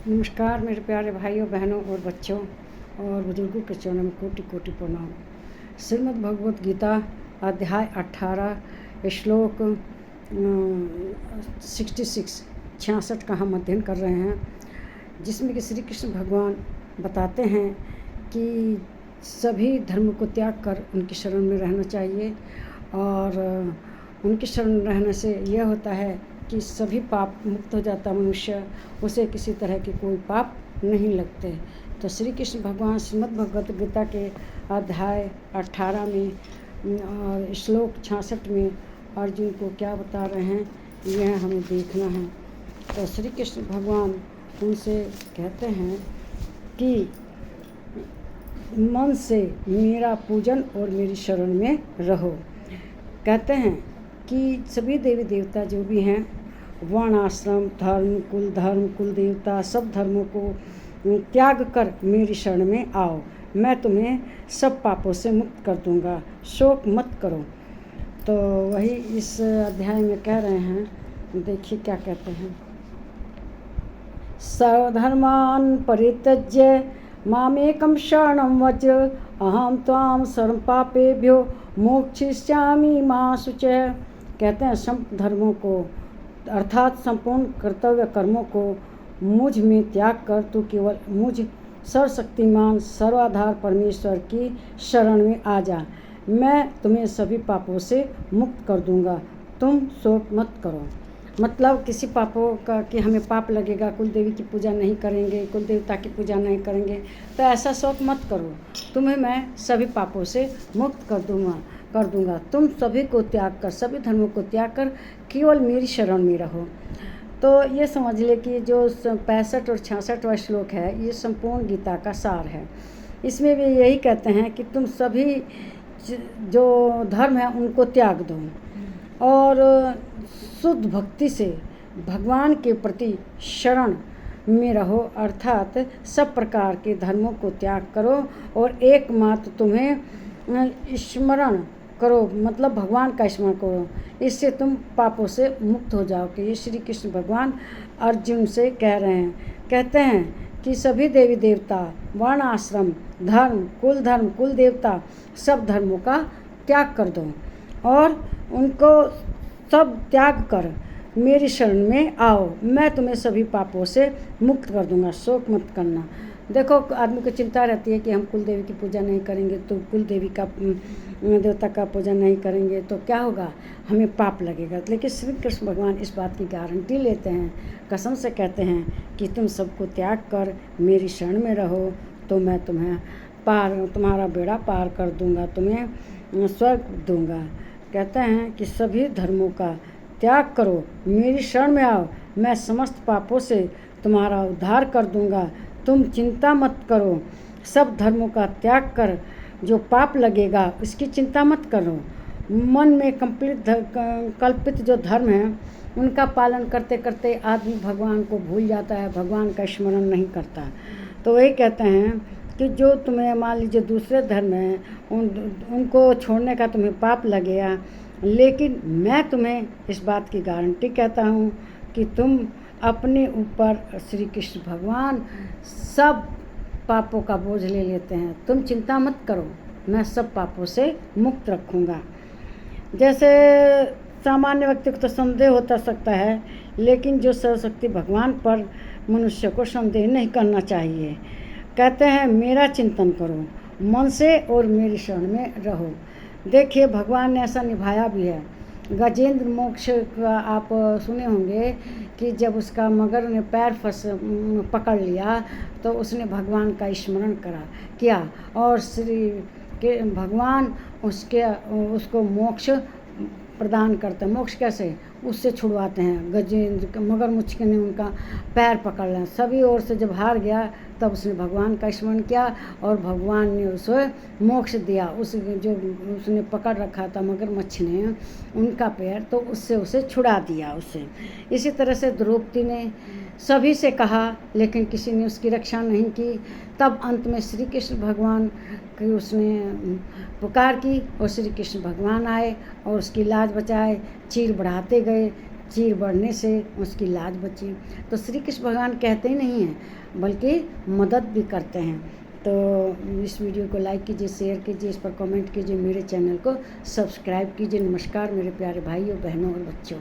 नमस्कार मेरे प्यारे भाइयों बहनों और बच्चों और बुजुर्गों के चरणों में कोटि कोटि प्रणाम। श्रीमद् भगवत गीता अध्याय 18 श्लोक 66 का हम अध्ययन कर रहे हैं, जिसमें कि श्री कृष्ण भगवान बताते हैं कि सभी धर्म को त्याग कर उनकी शरण में रहना चाहिए और उनकी शरण में रहने से यह होता है कि सभी पाप मुक्त हो जाता मनुष्य, उसे किसी तरह के कोई पाप नहीं लगते। तो श्री कृष्ण भगवान श्रीमद् भगवत गीता के अध्याय 18 में और श्लोक 66 में अर्जुन को क्या बता रहे हैं यह हमें देखना है। तो श्री कृष्ण भगवान उनसे कहते हैं कि मन से मेरा पूजन और मेरी शरण में रहो। कहते हैं कि सभी देवी देवता जो भी हैं, वर्ण आश्रम धर्म कुल देवता सब धर्मों को त्याग कर मेरी शरण में आओ, मैं तुम्हें सब पापों से मुक्त कर दूंगा, शोक मत करो। तो वही इस अध्याय में कह रहे हैं, देखिए क्या कहते हैं। सर्वधर्मान् परित्यज्य मामेकं शरणं व्रज, अहं त्वां सर्व पापेभ्यो मोक्षयिष्यामि मा शुचः। कहते हैं सब धर्मों को अर्थात संपूर्ण कर्तव्य कर्मों को मुझ में त्याग कर तू केवल मुझ सर्वशक्तिमान सर्वाधार परमेश्वर की शरण में आ जा, मैं तुम्हें सभी पापों से मुक्त कर दूंगा, तुम शोक मत करो। मतलब किसी पापों का कि हमें पाप लगेगा, कुल देवी की पूजा नहीं करेंगे, कुल देवता की पूजा नहीं करेंगे, तो ऐसा शोक मत करो, तुम्हें मैं सभी पापों से मुक्त कर दूंगा। तुम सभी को त्याग कर, सभी धर्मों को त्याग कर केवल मेरी शरण में रहो। तो ये समझ ले कि जो 65 और 66वां श्लोक है, ये संपूर्ण गीता का सार है। इसमें भी यही कहते हैं कि तुम सभी जो धर्म है उनको त्याग दो और शुद्ध भक्ति से भगवान के प्रति शरण में रहो, अर्थात सब प्रकार के धर्मों को त्याग करो और एकमात्र तुम्हें स्मरण करो, मतलब भगवान का स्मरण करो, इससे तुम पापों से मुक्त हो जाओगे। ये श्री कृष्ण भगवान अर्जुन से कह रहे हैं। कहते हैं कि सभी देवी देवता वर्ण आश्रम धर्म कुल देवता सब धर्मों का त्याग कर दो और उनको सब त्याग कर मेरी शरण में आओ, मैं तुम्हें सभी पापों से मुक्त कर दूंगा, शोक मत करना। देखो आदमी को चिंता रहती है कि हम कुल देवी की पूजा नहीं करेंगे तो कुल देवी का देवता का पूजा नहीं करेंगे तो क्या होगा, हमें पाप लगेगा। लेकिन श्री कृष्ण भगवान इस बात की गारंटी लेते हैं, कसम से कहते हैं कि तुम सबको त्याग कर मेरी शरण में रहो तो मैं तुम्हारा बेड़ा पार कर दूंगा, तुम्हें स्वर्ग दूंगा। कहते हैं कि सभी धर्मों का त्याग करो, मेरी शरण में आओ, मैं समस्त पापों से तुम्हारा उद्धार कर दूंगा, तुम चिंता मत करो। सब धर्मों का त्याग कर जो पाप लगेगा उसकी चिंता मत करो। मन में कल्पित जो धर्म है उनका पालन करते करते आदमी भगवान को भूल जाता है, भगवान का स्मरण नहीं करता। तो वही कहते हैं कि जो तुम्हें मान लीजिए दूसरे धर्म हैं उनको छोड़ने का तुम्हें पाप लगेगा, लेकिन मैं तुम्हें इस बात की गारंटी कहता हूँ कि तुम अपने ऊपर श्री कृष्ण भगवान सब पापों का बोझ ले लेते हैं, तुम चिंता मत करो, मैं सब पापों से मुक्त रखूँगा। जैसे सामान्य व्यक्ति को तो संदेह होता सकता है, लेकिन जो सर्वशक्ति भगवान पर मनुष्य को संदेह नहीं करना चाहिए। कहते हैं मेरा चिंतन करो मन से और मेरी शरण में रहो। देखिए भगवान ने ऐसा निभाया भी है। गजेंद्र मोक्ष का आप सुने होंगे कि जब उसका मगर ने पैर पकड़ लिया तो उसने भगवान का स्मरण किया और भगवान उसको मोक्ष प्रदान करते हैं। मोक्ष कैसे, उससे छुड़वाते हैं। गजेंद्र मगरमच्छ ने उनका पैर पकड़ लिया, सभी ओर से जब हार गया तब उसने भगवान का स्मरण किया और भगवान ने उसे मोक्ष दिया। जो उसने पकड़ रखा था मगरमच्छ ने उनका पैर, तो उससे उसे छुड़ा दिया उससे। इसी तरह से द्रौपदी ने सभी से कहा लेकिन किसी ने उसकी रक्षा नहीं की। तब अंत में श्री कृष्ण भगवान की उसने पुकार की और श्री कृष्ण भगवान आए और उसकी लाज बचाए, चीर बढ़ाते गए चीर बढ़ने से उसकी लाज बची। तो श्री कृष्ण भगवान कहते ही नहीं हैं बल्कि मदद भी करते हैं। तो इस वीडियो को लाइक कीजिए, शेयर कीजिए, इस पर कमेंट कीजिए, मेरे चैनल को सब्सक्राइब कीजिए। नमस्कार मेरे प्यारे भाइयों, बहनों और बच्चों।